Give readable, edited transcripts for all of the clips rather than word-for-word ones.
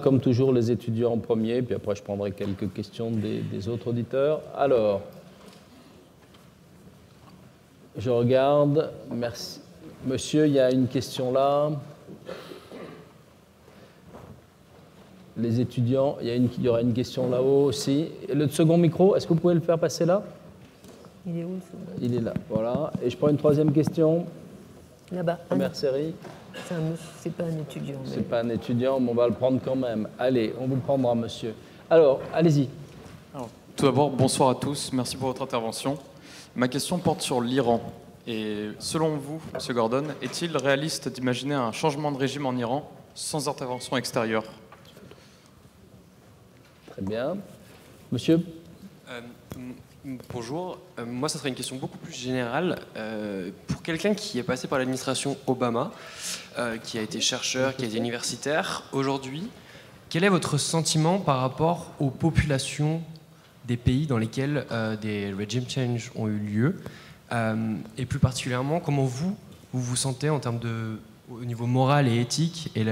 Comme toujours, les étudiants en premier, puis après je prendrai quelques questions des autres auditeurs. Alors, je regarde. Merci. Monsieur, il y a une question là. Les étudiants, il y aura une question là-haut aussi. Le second micro, est-ce que vous pouvez le faire passer là? Il est où le second? Il est là, voilà. Et je prends une troisième question. Là-bas. Première série. C'est pas un étudiant. Mais... C'est pas un étudiant, mais on va le prendre quand même. Allez, on vous le prendra, monsieur. Alors, allez-y. Tout d'abord, bonsoir à tous. Merci pour votre intervention. Ma question porte sur l'Iran. Et selon vous, monsieur Gordon, est-il réaliste d'imaginer un changement de régime en Iran sans intervention extérieure? Très bien. Monsieur? Bonjour. Moi, ça serait une question beaucoup plus générale. Pour quelqu'un qui est passé par l'administration Obama, qui a été chercheur, qui a été universitaire, aujourd'hui, quel est votre sentiment par rapport aux populations des pays dans lesquels des regime change ont eu lieu? Et plus particulièrement, comment vous vous sentez en termes au niveau moral et éthique et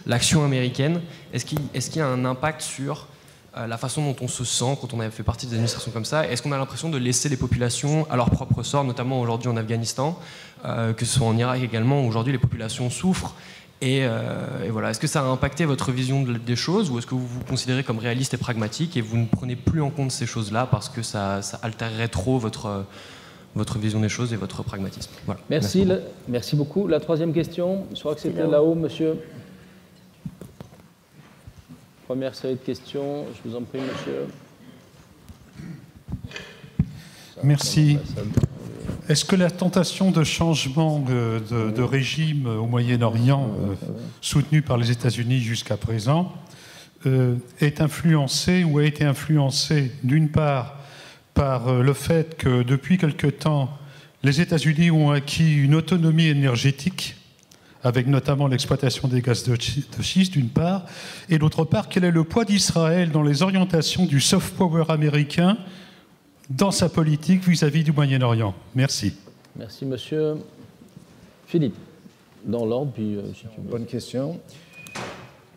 l'action américaine? Est-ce qu'il y a un impact sur la façon dont on se sent quand on a fait partie des administrations comme ça? Est-ce qu'on a l'impression de laisser les populations à leur propre sort, notamment aujourd'hui en Afghanistan, que ce soit en Irak également, où aujourd'hui les populations souffrent? Et voilà, est-ce que ça a impacté votre vision des choses, ou est-ce que vous vous considérez comme réaliste et pragmatique et vous ne prenez plus en compte ces choses-là parce que ça altérerait trop votre vision des choses et votre pragmatisme? Voilà. Merci beaucoup. La troisième question, je crois que c'était là-haut, monsieur. Première série de questions, je vous en prie, monsieur. Merci. Est-ce que la tentation de changement de régime au Moyen-Orient, soutenue par les États-Unis jusqu'à présent, est influencée ou a été influencée d'une part par le fait que depuis quelque temps, les États-Unis ont acquis une autonomie énergétique, avec notamment l'exploitation des gaz de schiste, d'une part, et d'autre part, quel est le poids d'Israël dans les orientations du soft power américain dans sa politique vis-à-vis du Moyen-Orient? Merci. Merci, monsieur. Philippe, dans l'ordre, puis si tu veux. Bonne question.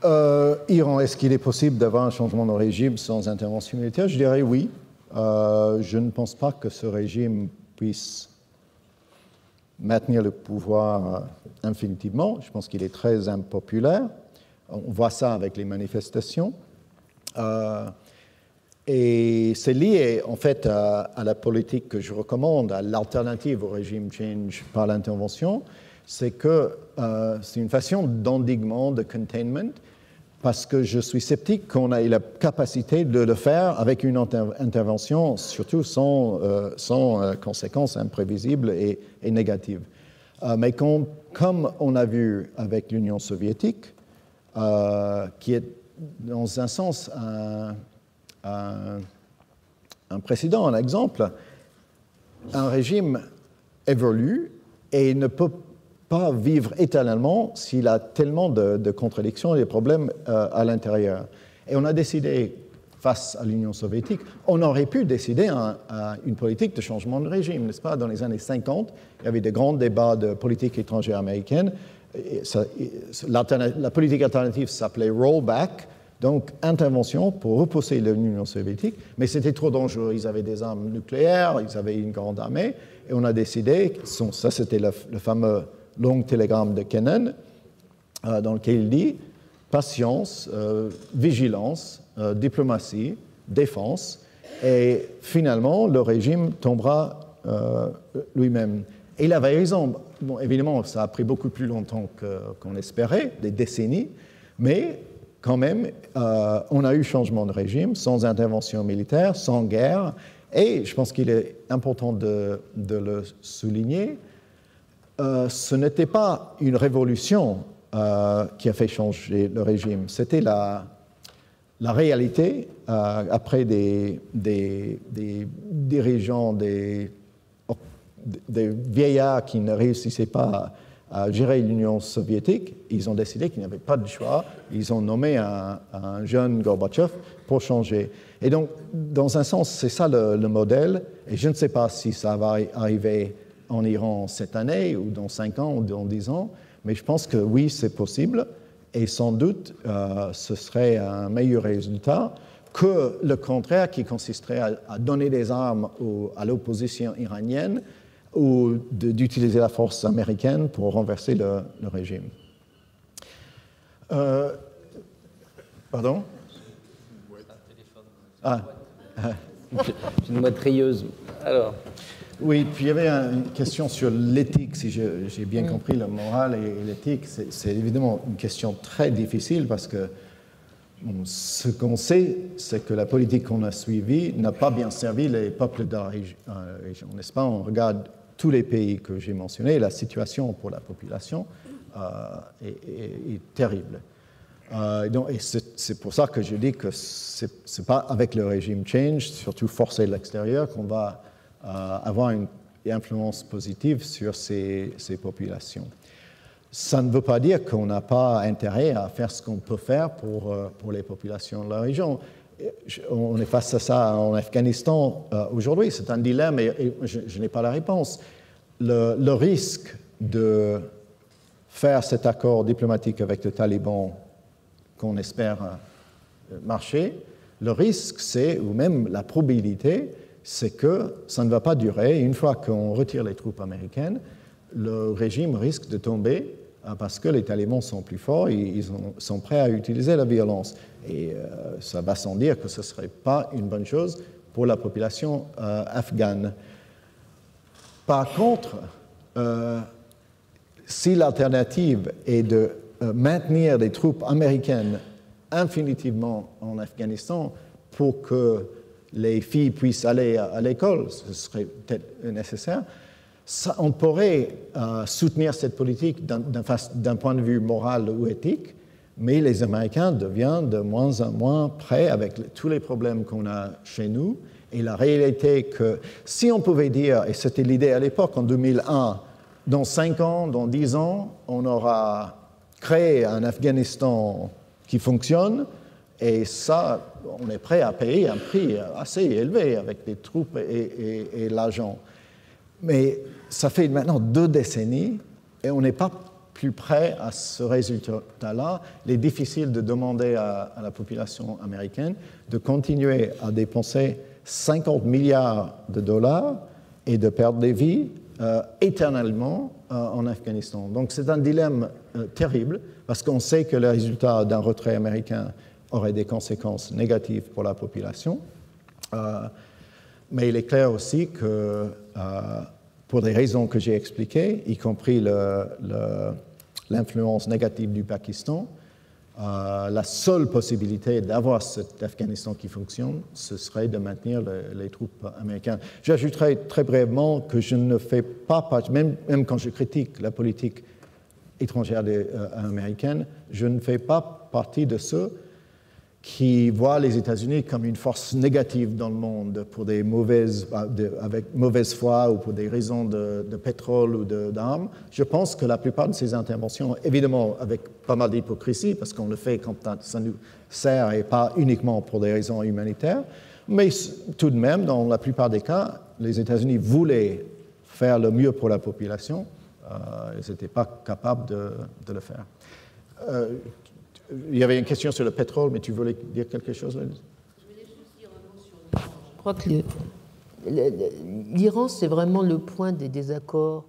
Iran, est-ce qu'il est possible d'avoir un changement de régime sans intervention militaire? Je dirais oui. Je ne pense pas que ce régime puisse maintenir le pouvoir infinitivement. Je pense qu'il est très impopulaire. On voit ça avec les manifestations. Et c'est lié, en fait, à la politique que je recommande, à l'alternative au régime change par l'intervention. C'est que c'est une façon d'endiguement, de containment, parce que je suis sceptique qu'on ait la capacité de le faire avec une intervention, surtout sans conséquences imprévisibles et négatives. Mais comme on a vu avec l'Union soviétique, qui est dans un sens un précédent, un exemple, un régime évolue et ne peut pas vivre éternellement s'il a tellement de contradictions et de problèmes à l'intérieur. Et on a décidé, face à l'Union soviétique, on aurait pu décider une politique de changement de régime, n'est-ce pas? Dans les années 50, il y avait des grands débats de politique étrangère américaine. La politique alternative s'appelait rollback, donc intervention pour repousser l'Union soviétique, mais c'était trop dangereux. Ils avaient des armes nucléaires, ils avaient une grande armée, et on a décidé, ça c'était le fameux long télégramme de Kennan, dans lequel il dit patience, vigilance, diplomatie, défense, et finalement le régime tombera lui-même. Et il avait raison. Bon, évidemment, ça a pris beaucoup plus longtemps qu'on espérait, des décennies, mais quand même, on a eu changement de régime sans intervention militaire, sans guerre, et je pense qu'il est important de le souligner. Ce n'était pas une révolution qui a fait changer le régime, c'était la réalité après des dirigeants, des vieillards qui ne réussissaient pas à gérer l'Union soviétique. Ils ont décidé qu'il n'y avait pas de choix. Ils ont nommé un jeune Gorbatchev pour changer. Et donc, dans un sens, c'est ça le modèle. Et je ne sais pas si ça va arriver en Iran cette année, ou dans 5 ans, ou dans 10 ans, mais je pense que oui, c'est possible. Et sans doute, ce serait un meilleur résultat que le contraire qui consisterait à donner des armes à l'opposition iranienne ou d'utiliser la force américaine pour renverser le régime. Pardon? Ah. Une moitrilleuse. Alors. Oui, puis il y avait une question sur l'éthique, si j'ai bien compris, le moral et l'éthique. C'est évidemment une question très difficile parce que ce qu'on sait, c'est que la politique qu'on a suivie n'a pas bien servi les peuples de la région. N'est-ce pas? On regarde tous les pays que j'ai mentionnés, la situation pour la population est terrible. Et c'est pour ça que je dis que ce n'est pas avec le régime change, surtout forcé de l'extérieur, qu'on va avoir une influence positive sur ces populations. Ça ne veut pas dire qu'on n'a pas intérêt à faire ce qu'on peut faire pour les populations de la région. On est face à ça en Afghanistan aujourd'hui. C'est un dilemme et je n'ai pas la réponse. Le risque de faire cet accord diplomatique avec le Taliban qu'on espère marcher, le risque, ou même la probabilité, c'est que ça ne va pas durer. Une fois qu'on retire les troupes américaines, le régime risque de tomber parce que les talibans sont plus forts et ils sont prêts à utiliser la violence. Et ça va sans dire que ce ne serait pas une bonne chose pour la population afghane. Par contre, si l'alternative est de maintenir des troupes américaines infinitivement en Afghanistan pour que les filles puissent aller à l'école, ce serait peut-être nécessaire, on pourrait soutenir cette politique d'un point de vue moral ou éthique, mais les Américains deviennent de moins en moins prêts avec tous les problèmes qu'on a chez nous. Et la réalité que si on pouvait dire, et c'était l'idée à l'époque en 2001, dans 5 ans, dans 10 ans, on aura créé un Afghanistan qui fonctionne, et ça, on est prêt à payer un prix assez élevé avec des troupes et l'argent. Mais ça fait maintenant 2 décennies et on n'est pas plus près à ce résultat-là. Il est difficile de demander à la population américaine de continuer à dépenser 50 milliards de dollars et de perdre des vies éternellement en Afghanistan. Donc c'est un dilemme terrible parce qu'on sait que le résultat d'un retrait américain aurait des conséquences négatives pour la population. Mais il est clair aussi que, pour des raisons que j'ai expliquées, y compris l'influence négative du Pakistan, la seule possibilité d'avoir cet Afghanistan qui fonctionne, ce serait de maintenir les troupes américaines. J'ajouterai très brièvement que je ne fais pas partie, même quand je critique la politique étrangère américaine, je ne fais pas partie de ceux qui voient les États-Unis comme une force négative dans le monde pour avec mauvaise foi ou pour des raisons de pétrole ou d'armes. Je pense que la plupart de ces interventions, évidemment avec pas mal d'hypocrisie, parce qu'on le fait quand ça nous sert et pas uniquement pour des raisons humanitaires, mais tout de même, dans la plupart des cas, les États-Unis voulaient faire le mieux pour la population. Ils n'étaient pas capables de le faire. Il y avait une question sur le pétrole, mais tu voulais dire quelque chose, Liz? Je voulais juste dire un mot sur l'Iran. Je crois que l'Iran, c'est vraiment le point des désaccords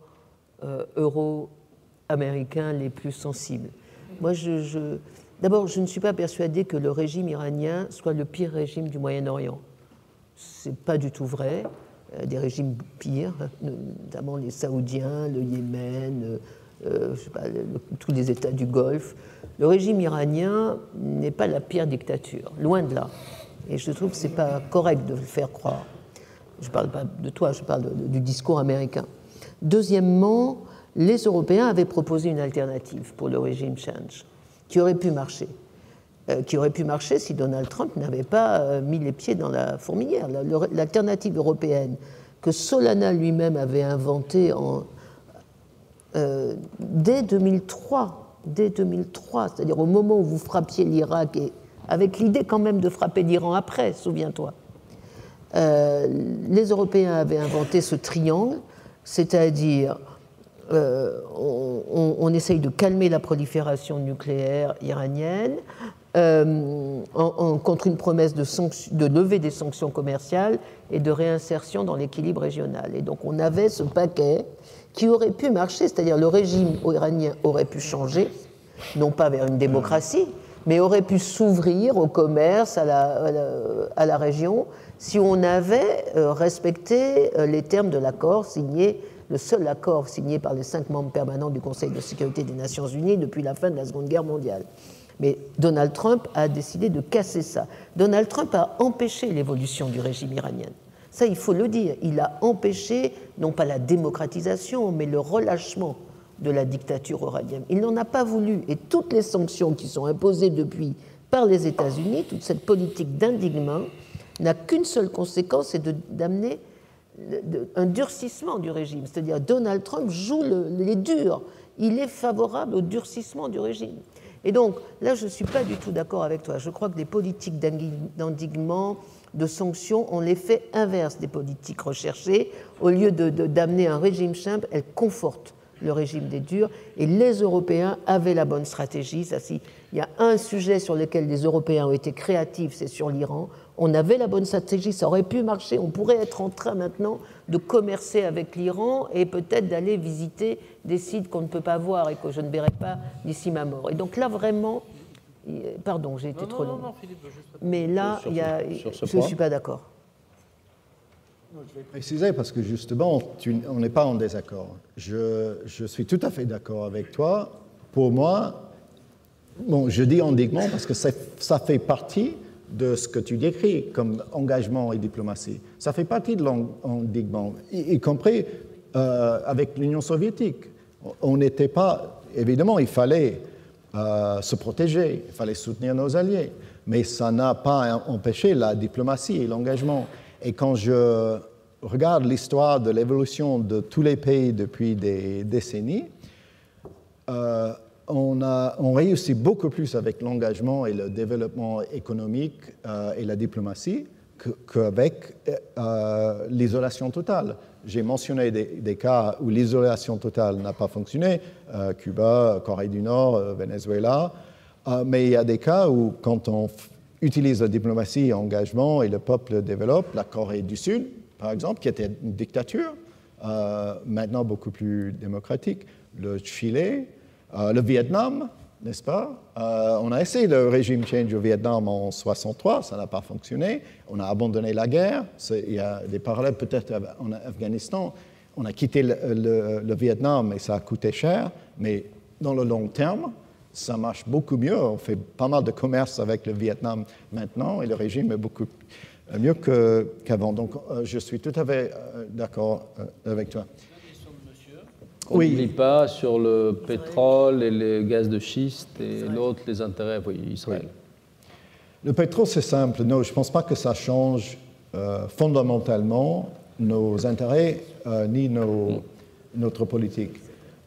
euro-américains les plus sensibles. Moi, d'abord, je ne suis pas persuadée que le régime iranien soit le pire régime du Moyen-Orient. Ce n'est pas du tout vrai. Des régimes pires, notamment les Saoudiens, le Yémen, je sais pas, tous les États du Golfe. Le régime iranien n'est pas la pire dictature, loin de là. Et je trouve que ce n'est pas correct de le faire croire. Je ne parle pas de toi, je parle du discours américain. Deuxièmement, les Européens avaient proposé une alternative pour le régime change, qui aurait pu marcher. Qui aurait pu marcher si Donald Trump n'avait pas mis les pieds dans la fourmilière. L'alternative européenne que Solana lui-même avait inventée dès 2003, c'est-à-dire au moment où vous frappiez l'Irak, et avec l'idée quand même de frapper l'Iran après, souviens-toi. Les Européens avaient inventé ce triangle, c'est-à-dire on essaye de calmer la prolifération nucléaire iranienne contre une promesse de lever des sanctions commerciales et de réinsertion dans l'équilibre régional. Et donc on avait ce paquet qui aurait pu marcher, c'est-à-dire le régime iranien aurait pu changer, non pas vers une démocratie, mais aurait pu s'ouvrir au commerce, à la région, si on avait respecté les termes de l'accord signé, le seul accord signé par les 5 membres permanents du Conseil de sécurité des Nations Unies depuis la fin de la Seconde Guerre mondiale. Mais Donald Trump a décidé de casser ça. Donald Trump a empêché l'évolution du régime iranien. Ça, il faut le dire. Il a empêché, non pas la démocratisation, mais le relâchement de la dictature iranienne. Il n'en a pas voulu. Et toutes les sanctions qui sont imposées depuis par les États-Unis, toute cette politique d'indignement, n'a qu'une seule conséquence, c'est d'amener un durcissement du régime. C'est-à-dire Donald Trump joue les durs. Il est favorable au durcissement du régime. Et donc, là, je ne suis pas du tout d'accord avec toi. Je crois que les politiques d'indignement, de sanctions, ont l'effet inverse des politiques recherchées. Au lieu d'amener un régime simple, elles confortent le régime des durs. Et les Européens avaient la bonne stratégie. Ça, il y a un sujet sur lequel les Européens ont été créatifs, c'est sur l'Iran. On avait la bonne stratégie, ça aurait pu marcher. On pourrait être en train maintenant de commercer avec l'Iran et peut-être d'aller visiter des sites qu'on ne peut pas voir et que je ne verrai pas d'ici ma mort. Et donc là, vraiment, pardon, j'ai été trop long. Non, Philippe, mais là, je ne suis pas d'accord. Je vais préciser parce que justement, on n'est pas en désaccord. Je suis tout à fait d'accord avec toi. Pour moi, bon, je dis endiguement parce que ça fait partie de ce que tu décris comme engagement et diplomatie. Ça fait partie de l'endiguement, y compris avec l'Union soviétique. On n'était pas... Évidemment, il fallait se protéger, il fallait soutenir nos alliés, mais ça n'a pas empêché la diplomatie et l'engagement. Et quand je regarde l'histoire de l'évolution de tous les pays depuis des décennies, on réussit beaucoup plus avec l'engagement et le développement économique et la diplomatie qu'avec l'isolation totale. J'ai mentionné des cas où l'isolation totale n'a pas fonctionné, Cuba, Corée du Nord, Venezuela, mais il y a des cas où quand on utilise la diplomatie et l'engagement et le peuple développe, la Corée du Sud, par exemple, qui était une dictature, maintenant beaucoup plus démocratique, le Chili, le Vietnam, n'est-ce pas? On a essayé le régime change au Vietnam en 1963, ça n'a pas fonctionné. On a abandonné la guerre. Il y a des parallèles peut-être en Afghanistan. On a quitté le Vietnam et ça a coûté cher, mais dans le long terme, ça marche beaucoup mieux. On fait pas mal de commerce avec le Vietnam maintenant et le régime est beaucoup mieux qu'avant. Donc je suis tout à fait d'accord avec toi. On n'oublie pas sur le pétrole et les gaz de schiste et l'autre, les intérêts, oui, Israël. Oui. Le pétrole, c'est simple. Non, je ne pense pas que ça change fondamentalement nos intérêts ni notre politique.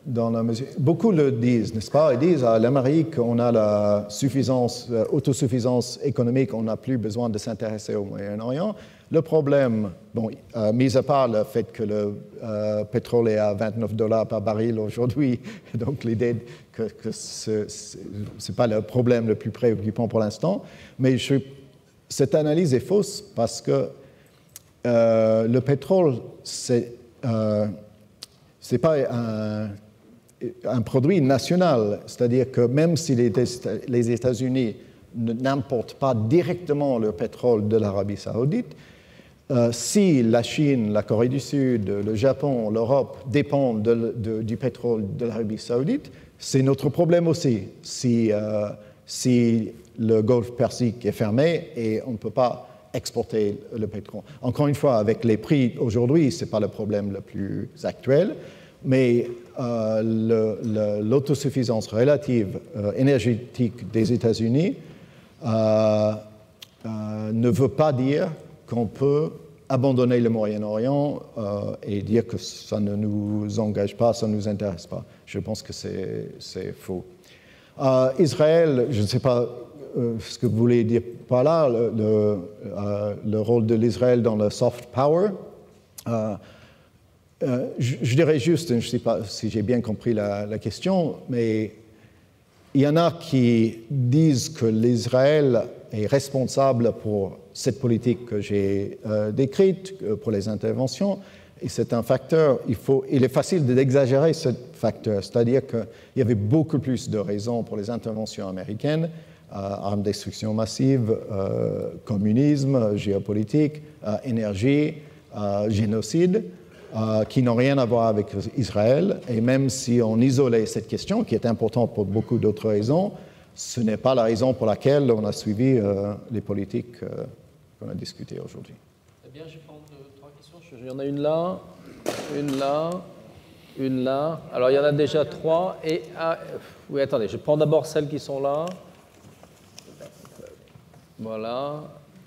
Dans la mesure... Beaucoup le disent, n'est-ce pas? Ils disent à l'Amérique, on a la autosuffisance économique, on n'a plus besoin de s'intéresser au Moyen-Orient. Le problème, bon, mis à part le fait que le pétrole est à $29 par baril aujourd'hui, donc l'idée que ce n'est pas le problème le plus préoccupant pour l'instant, mais cette analyse est fausse parce que le pétrole, c'est pas un produit national, c'est-à-dire que même si les États-Unis n'importent pas directement le pétrole de l'Arabie saoudite, si la Chine, la Corée du Sud, le Japon, l'Europe dépendent du pétrole de l'Arabie saoudite, c'est notre problème aussi. Si le Golfe Persique est fermé et on ne peut pas exporter le pétrole. Encore une fois, avec les prix aujourd'hui, ce n'est pas le problème le plus actuel, mais l'autosuffisance relative énergétique des États-Unis ne veut pas dire qu'on peut abandonner le Moyen-Orient et dire que ça ne nous engage pas, ça ne nous intéresse pas. Je pense que c'est faux. Israël, je ne sais pas ce que vous voulez dire par là, le rôle de l'Israël dans le soft power. Je dirais juste, je ne sais pas si j'ai bien compris la question, mais il y en a qui disent que l'Israël est responsable pour cette politique que j'ai décrite, pour les interventions, et c'est un facteur, il est facile d'exagérer ce facteur, c'est-à-dire qu'il y avait beaucoup plus de raisons pour les interventions américaines, armes de destruction massive, communisme, géopolitique, énergie, génocide, qui n'ont rien à voir avec Israël. Et même si on isolait cette question, qui est importante pour beaucoup d'autres raisons, ce n'est pas la raison pour laquelle on a suivi les politiques qu'on a discutées aujourd'hui. Eh bien, je vais prendre 3 questions. Il y en a une là, une là, une là. Alors, il y en a déjà 3. Et, oui, attendez, je prends d'abord celles qui sont là. Voilà.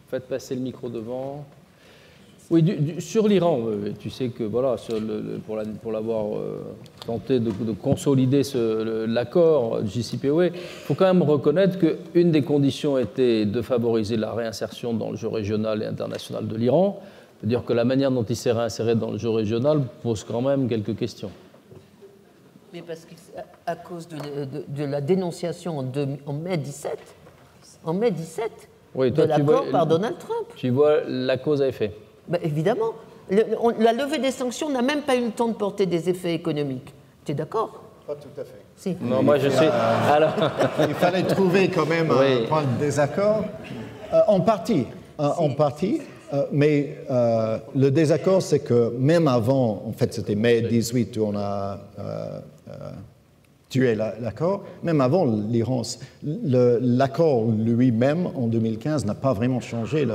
Faites passer le micro devant. Oui, sur l'Iran, tu sais que voilà, pour l'avoir tenté de consolider l'accord JCPOA, il faut quand même reconnaître qu'une des conditions était de favoriser la réinsertion dans le jeu régional et international de l'Iran. C'est-à-dire que la manière dont il s'est réinséré dans le jeu régional pose quand même quelques questions. Mais parce qu'à cause de la dénonciation en mai 17, oui, toi, de l'accord par Donald Trump. Tu vois la cause à effet. Ben, évidemment. La levée des sanctions n'a même pas eu le temps de porter des effets économiques. Tu es d'accord? Pas tout à fait. Si. Non, moi je suis... Alors... Il fallait trouver quand même un point de désaccord. En partie. Mais le désaccord, c'est que même avant, en fait c'était mai 18 où on a tué l'accord, même avant l'Iran, l'accord lui-même en 2015 n'a pas vraiment changé.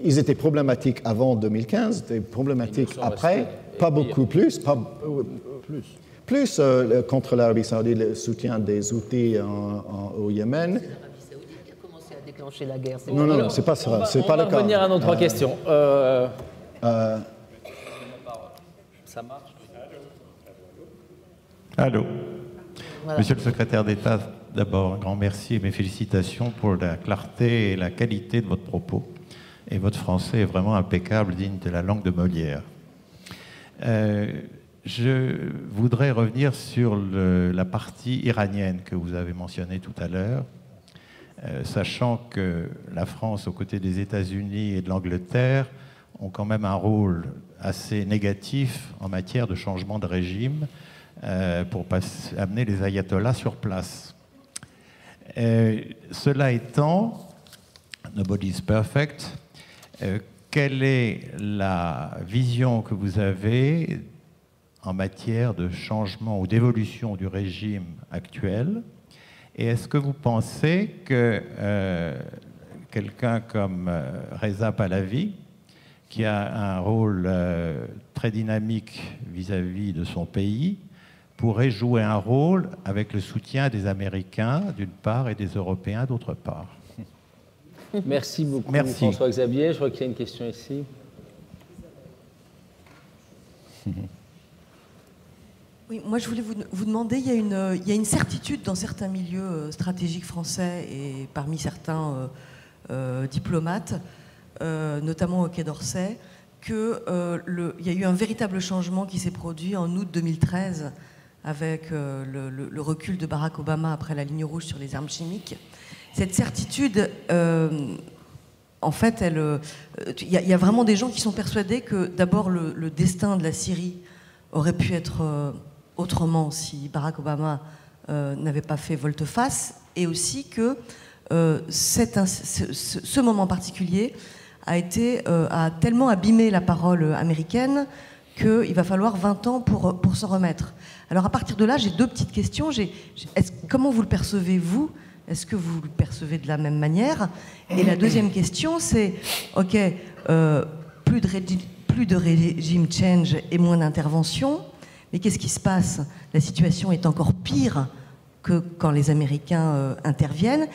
Ils étaient problématiques avant 2015, étaient problématiques après, pas beaucoup plus. Plus contre l'Arabie saoudite, le soutien des Houthis au Yémen. C'est l'Arabie saoudite qui a commencé à déclencher la guerre. Non, c'est pas ça. C'est pas le cas. On va revenir à nos 3 questions. Ça marche? Allô. Voilà. Monsieur le secrétaire d'État, d'abord un grand merci et mes félicitations pour la clarté et la qualité de votre propos. Et votre français est vraiment impeccable, digne de la langue de Molière. Je voudrais revenir sur la partie iranienne que vous avez mentionnée tout à l'heure, sachant que la France, aux côtés des États-Unis et de l'Angleterre, ont quand même un rôle assez négatif en matière de changement de régime pour amener les ayatollahs sur place. Cela étant, nobody's perfect. Quelle est la vision que vous avez en matière de changement ou d'évolution du régime actuel? Et est-ce que vous pensez que quelqu'un comme Reza Pahlavi, qui a un rôle très dynamique vis-à-vis de son pays, pourrait jouer un rôle avec le soutien des Américains d'une part et des Européens d'autre part? Merci beaucoup, Merci. François-Xavier. Je crois qu'il y a une question ici. Oui, moi je voulais vous demander, il y a une certitude dans certains milieux stratégiques français et parmi certains diplomates, notamment au Quai d'Orsay, qu'il y a eu un véritable changement qui s'est produit en août 2013 avec le recul de Barack Obama après la ligne rouge sur les armes chimiques. Cette certitude, en fait, il y a vraiment des gens qui sont persuadés que d'abord le destin de la Syrie aurait pu être autrement si Barack Obama n'avait pas fait volte-face, et aussi que ce moment particulier a tellement abîmé la parole américaine qu'il va falloir 20 ans pour s'en remettre. Alors à partir de là, j'ai 2 petites questions. Comment vous le percevez, vous ? Est-ce que vous le percevez de la même manière? Et la deuxième question, c'est, OK, plus de régime change et moins d'intervention, mais qu'est-ce qui se passe? La situation est encore pire que quand les Américains interviennent.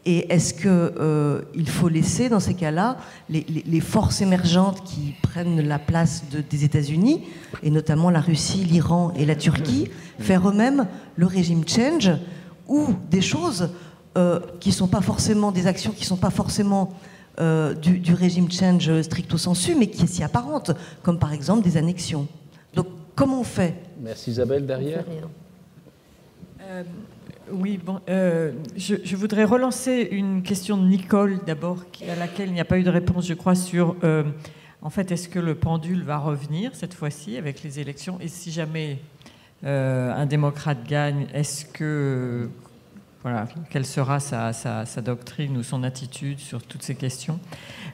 Et est-ce qu'il faut laisser, dans ces cas-là, les forces émergentes qui prennent la place des États-Unis, et notamment la Russie, l'Iran et la Turquie, faire eux-mêmes le régime change, ou des choses qui ne sont pas forcément des actions qui ne sont pas forcément du régime change stricto sensu, mais qui s'y apparentent, comme par exemple des annexions. Donc comment on fait? Merci Isabelle, derrière. Oui, bon, je voudrais relancer une question de Nicole d'abord, à laquelle il n'y a pas eu de réponse, je crois, sur en fait, est-ce que le pendule va revenir cette fois-ci avec les élections? Et si jamais un démocrate gagne, est-ce que voilà, quelle sera sa doctrine ou son attitude sur toutes ces questions?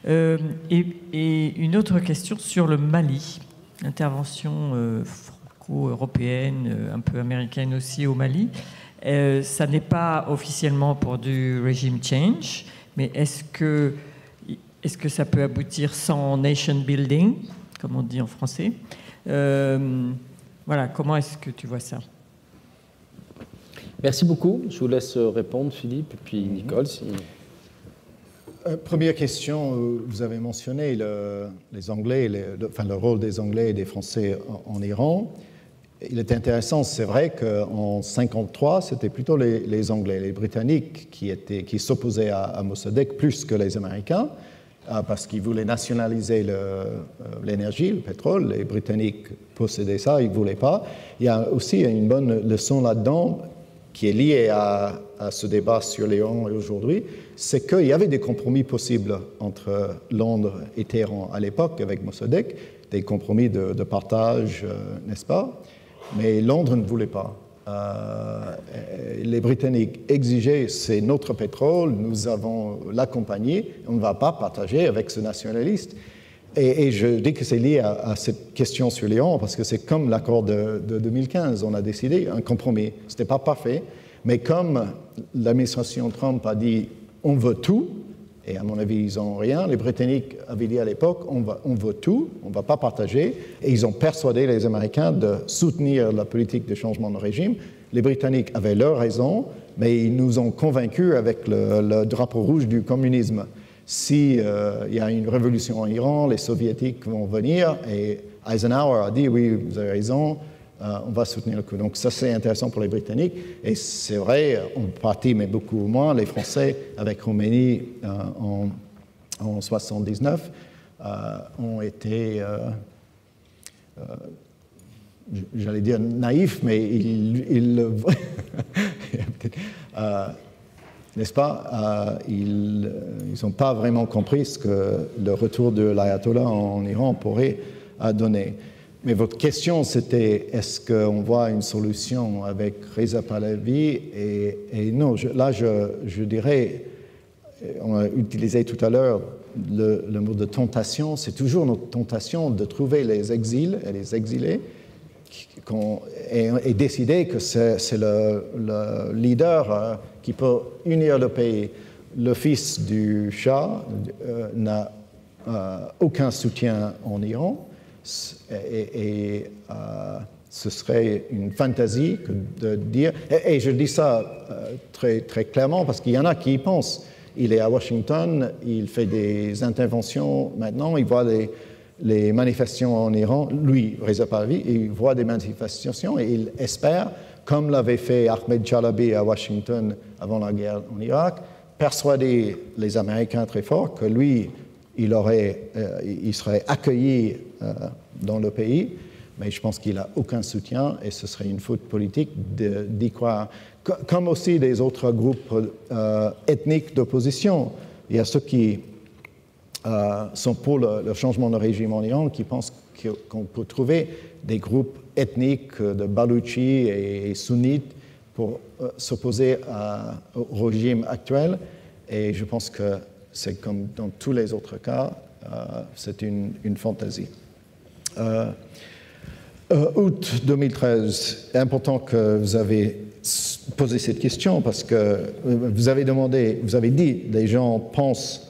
Et une autre question sur le Mali, intervention franco-européenne, un peu américaine aussi au Mali. Ça n'est pas officiellement pour du regime change, mais est-ce que ça peut aboutir sans nation building, comme on dit en français? Voilà, comment est-ce que tu vois ça? Merci beaucoup. Je vous laisse répondre, Philippe, et puis Nicole. Si... Première question, vous avez mentionné les Anglais, le rôle des Anglais et des Français en Iran. Il est intéressant, c'est vrai qu'en 1953, c'était plutôt les Anglais, les Britanniques qui s'opposaient à Mossadegh plus que les Américains, parce qu'ils voulaient nationaliser l'énergie, le pétrole. Les Britanniques possédaient ça, ils ne voulaient pas. Il y a aussi une bonne leçon là-dedans qui est liée à ce débat sur l'Iran aujourd'hui, c'est qu'il y avait des compromis possibles entre Londres et Téhéran à l'époque avec Mossadegh, des compromis de partage, n'est-ce pas? Mais Londres ne voulait pas. Les Britanniques exigeaient c'est notre pétrole, nous avons l'accompagné, on ne va pas partager avec ce nationaliste. Et je dis que c'est lié à cette question sur l'Iran, parce que c'est comme l'accord de 2015, on a décidé un compromis. Ce n'était pas parfait, mais comme l'administration Trump a dit on veut tout, et à mon avis ils n'ont rien, les Britanniques avaient dit à l'époque on veut tout, on ne va pas partager, et ils ont persuadé les Américains de soutenir la politique de changement de régime. Les Britanniques avaient leur raison, mais ils nous ont convaincus avec le drapeau rouge du communisme. Si y a une révolution en Iran, les Soviétiques vont venir, et Eisenhower a dit oui, vous avez raison, on va soutenir le coup. Donc ça c'est intéressant pour les Britanniques, et c'est vrai, en partie, mais beaucoup moins, les Français avec Khomeini en 1979 ont été, j'allais dire naïfs, mais ils n'est-ce pas, ils n'ont pas vraiment compris ce que le retour de l'ayatollah en Iran pourrait donner. Mais votre question, c'était est-ce qu'on voit une solution avec Reza Pahlavi? Et non, je dirais, on a utilisé tout à l'heure le mot de tentation, c'est toujours notre tentation de trouver les exils et les exilés et décider que c'est le leader qui peut unir le pays. Le fils du Shah n'a aucun soutien en Iran, et ce serait une fantaisie de dire, et je dis ça très, très clairement parce qu'il y en a qui y pensent. Il est à Washington, il fait des interventions maintenant, il voit les manifestations en Iran, lui, Reza Pahlavi, il voit des manifestations et il espère, comme l'avait fait Ahmed Chalabi à Washington avant la guerre en Irak, persuader les Américains très fort que lui, il serait accueilli dans le pays, mais je pense qu'il n'a aucun soutien et ce serait une faute politique d'y croire. Comme aussi des autres groupes ethniques d'opposition. Il y a ceux qui sont pour le changement de régime en Iran, qui pensent qu'on peut trouver des groupes ethniques de Baloutchis et sunnites pour s'opposer au régime actuel. Et je pense que c'est comme dans tous les autres cas, c'est une fantaisie. Août 2013, c'est important que vous avez posé cette question parce que vous avez dit, les gens pensent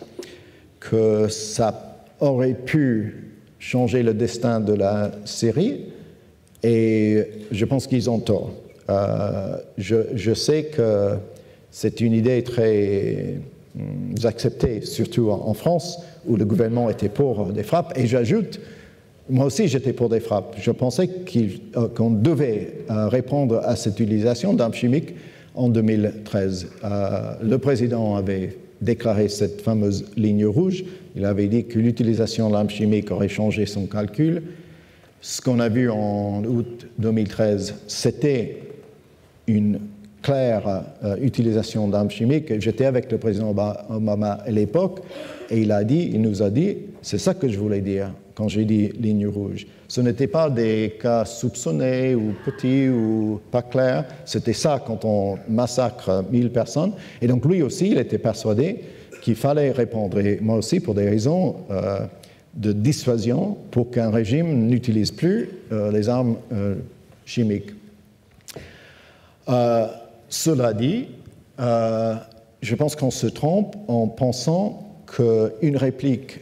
que ça aurait pu changer le destin de la Syrie, et je pense qu'ils ont tort. Je sais que c'est une idée très acceptée, surtout en France, où le gouvernement était pour des frappes, et j'ajoute, moi aussi j'étais pour des frappes. Je pensais qu'on devait répondre à cette utilisation d'armes chimiques en 2013. Le président avait déclaré cette fameuse ligne rouge. Il avait dit que l'utilisation de l'arme chimique aurait changé son calcul. ce qu'on a vu en août 2013, c'était une claire utilisation d'armes chimiques. J'étais avec le président Obama à l'époque et il nous a dit, c'est ça que je voulais dire quand j'ai dit ligne rouge. Ce n'était pas des cas soupçonnés ou petits ou pas clairs, c'était ça quand on massacre 1000 personnes. Et donc lui aussi, il était persuadé qu'il fallait répondre, et moi aussi pour des raisons de dissuasion, pour qu'un régime n'utilise plus les armes chimiques. Cela dit, je pense qu'on se trompe en pensant qu'une réplique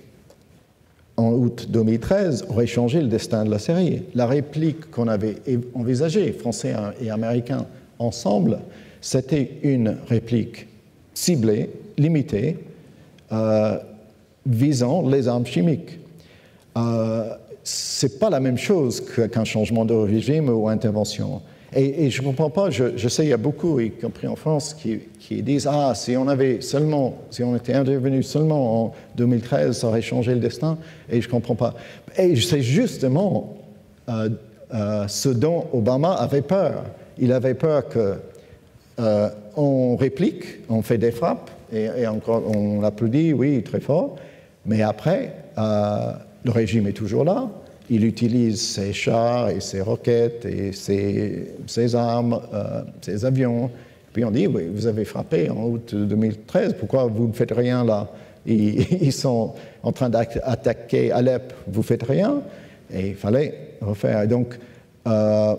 en août 2013 aurait changé le destin de la série. La réplique qu'on avait envisagée, Français et Américains ensemble, c'était une réplique ciblée, limitée, visant les armes chimiques. Ce n'est pas la même chose qu'un changement de régime ou intervention. Et je ne comprends pas, je sais il y a beaucoup, y compris en France, qui disent « Ah, si on était intervenu seulement en 2013, ça aurait changé le destin. » Et je ne comprends pas. Et c'est justement ce dont Obama avait peur. Il avait peur qu'on réplique, on fait des frappes, et encore, on applaudit, oui, très fort, mais après, le régime est toujours là. Il utilise ses chars et ses roquettes et ses armes, ses avions. Puis on dit, oui, vous avez frappé en août 2013, pourquoi vous ne faites rien là? Ils sont en train d'attaquer Alep, vous ne faites rien? Et il fallait refaire. Et donc,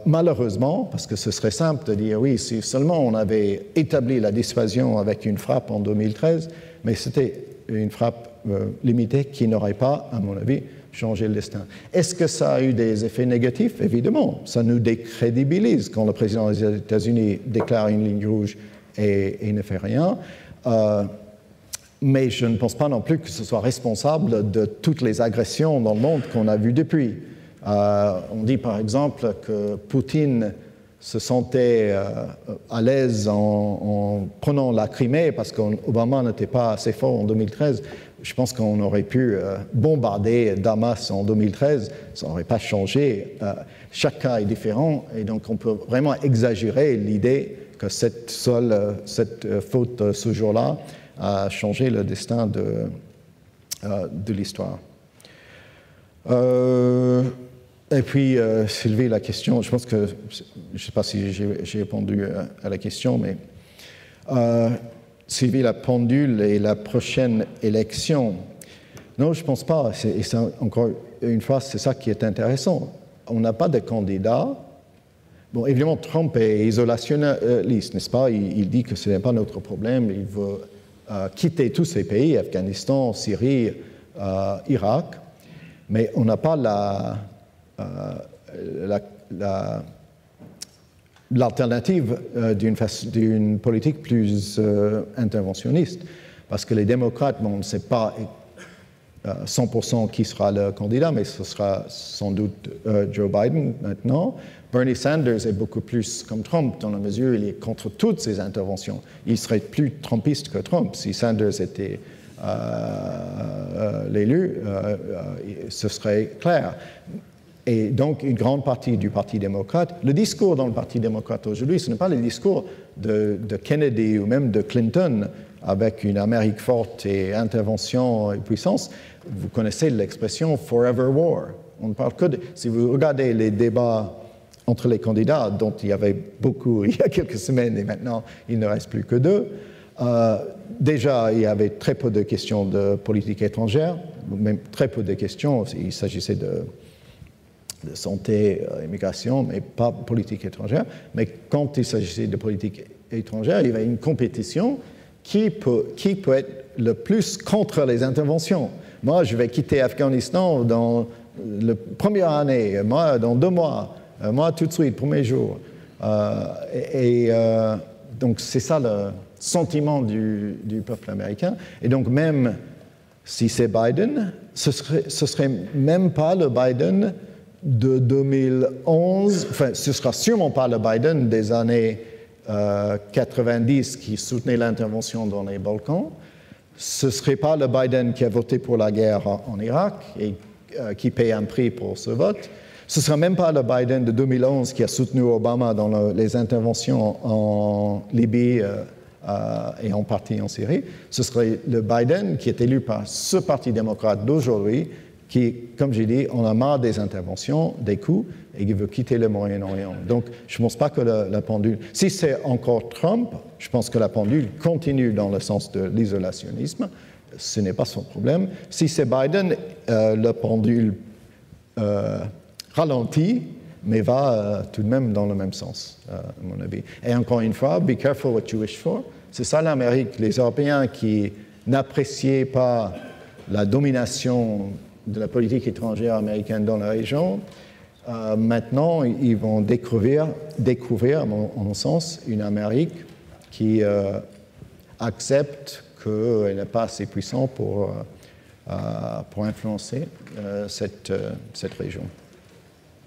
malheureusement, parce que ce serait simple de dire, oui, si seulement on avait établi la dissuasion avec une frappe en 2013, mais c'était une frappe limitée qui n'aurait pas, à mon avis, changer le destin. Est-ce que ça a eu des effets négatifs? Évidemment, ça nous décrédibilise quand le président des États-Unis déclare une ligne rouge et ne fait rien. Mais je ne pense pas non plus que ce soit responsable de toutes les agressions dans le monde qu'on a vues depuis. On dit par exemple que Poutine se sentait à l'aise en prenant la Crimée parce qu'Obama n'était pas assez fort en 2013. Je pense qu'on aurait pu bombarder Damas en 2013, ça n'aurait pas changé. Chaque cas est différent et donc on peut vraiment exagérer l'idée que cette faute ce jour-là a changé le destin de l'histoire. Et puis, Sylvie, la question, je pense que, je ne sais pas si j'ai répondu à la question, mais Sylvie, la pendule et la prochaine élection. Non, je ne pense pas. Et encore une fois, c'est ça qui est intéressant. On n'a pas de candidat. Bon, évidemment, Trump est isolationniste, n'est-ce pas? Il dit que ce n'est pas notre problème. Il veut quitter tous ces pays, Afghanistan, Syrie, Irak. Mais on n'a pas l'alternative d'une politique plus interventionniste. Parce que les démocrates, on ne sait pas 100% qui sera le candidat, mais ce sera sans doute Joe Biden maintenant. Bernie Sanders est beaucoup plus comme Trump, dans la mesure où il est contre toutes ces interventions. Il serait plus trumpiste que Trump. Si Sanders était l'élu, ce serait clair. Et donc, une grande partie du Parti démocrate, le discours dans le Parti démocrate aujourd'hui, ce n'est pas le discours de Kennedy ou même de Clinton avec une Amérique forte et intervention et puissance. Vous connaissez l'expression « forever war ». On ne parle que de... Si vous regardez les débats entre les candidats, dont il y avait beaucoup il y a quelques semaines et maintenant il ne reste plus que deux, déjà il y avait très peu de questions de politique étrangère, même très peu de questions, il s'agissait de santé, immigration, mais pas politique étrangère. Mais quand il s'agissait de politique étrangère, il y avait une compétition qui peut être le plus contre les interventions. Moi, je vais quitter Afghanistan dans la première année, moi, dans 2 mois, moi, tout de suite, premier jour. Donc, c'est ça le sentiment du peuple américain. Et donc, même si c'est Biden, ce serait même pas le Biden de 2011, enfin, ce ne sera sûrement pas le Biden des années 90 qui soutenait l'intervention dans les Balkans. Ce ne serait pas le Biden qui a voté pour la guerre en Irak et qui paye un prix pour ce vote. Ce ne sera même pas le Biden de 2011 qui a soutenu Obama dans les interventions en Libye et en partie en Syrie. Ce serait le Biden qui est élu par ce parti démocrate d'aujourd'hui qui, comme j'ai dit, en a marre des interventions, des coups, et qui veut quitter le Moyen-Orient. Donc, je ne pense pas que la pendule... Si c'est encore Trump, je pense que la pendule continue dans le sens de l'isolationnisme. Ce n'est pas son problème. Si c'est Biden, la pendule ralentit, mais va tout de même dans le même sens, à mon avis. Et encore une fois, be careful what you wish for. C'est ça l'Amérique. Les Européens qui n'appréciaient pas la domination de la politique étrangère américaine dans la région, maintenant, ils vont découvrir, à mon sens, une Amérique qui accepte qu'elle n'est pas assez puissante pour influencer cette région.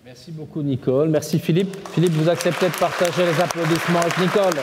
Merci beaucoup, Nicole. Merci, Philippe. Philippe, vous acceptez de partager les applaudissements avec Nicole.